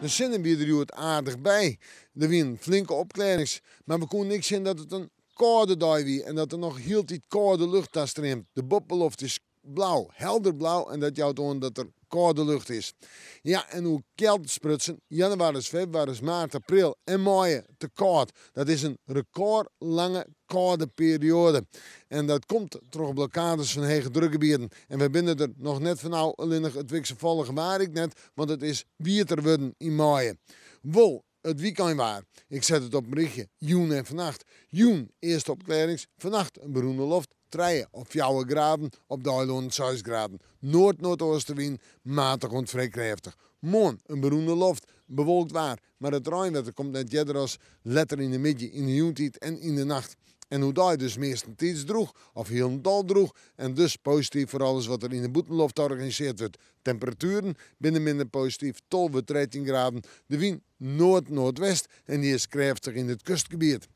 De zinnen bieden er het aardig bij. Er waren flinke opklaringen, maar we konden niks zien dat het een koude dag was en dat er nog heel tijd koude lucht daar streamt. De buitenlucht is blauw, helder blauw en dat jouwt aan dat er koude lucht is. Ja, en hoe koud sprutsen, januari, februari, maart, april en mei te koud. Dat is een recordlange koude periode. En dat komt door blokkades van hege drukgebieden. En we binnen er nog net van nou alleen nog het wikse volgen waar ik net, want het is wieter worden in mei. Wol, het weekend waar. Ik zet het op een berichtje. Joen en vannacht. Joen, eerste opklarings. Vannacht een beroende loft. 3 of 4 graden. Op de eiland 6 graden. Noord-noordoostenwind. Matig en vrij krachtig. Morgen een beroende loft. Bewolkt waar. Maar het regenwetter komt net jeder als letter in de middag, in de joentijd en in de nacht. En hoe dat je dus meestens droeg, of heel een dal droeg. En dus positief voor alles wat er in de buitenlucht georganiseerd wordt. Temperaturen binnen minder positief, 12 tot 13 graden. De wind noord-noordwest en die is krachtig in het kustgebied.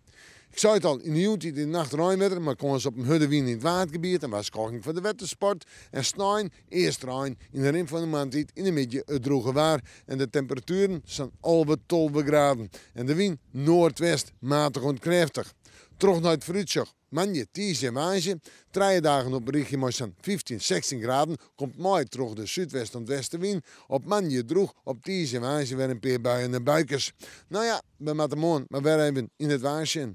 Ik zei het al, in de joentijd in de nacht regenwetter, maar kon ze op een hudde wind in het watergebied. En was koking voor de wettersport. En snijn, eerst rein, in de rim van de maandtijd, in de middag het droge waar. En de temperaturen zijn alweer 12 graden. En de wind noordwest, matig en krachtig. Terug naar het vooruitzicht. Manje, tiesje en maandje. 3 dagen op berichtje maar zo'n 15, 16 graden. Komt mooi terug de zuidwest- en westenwind. Op manje droeg, op tiesje en maandje weer een paar buien en buikers. Nou ja, we moeten morgen maar weer even in het waarsje.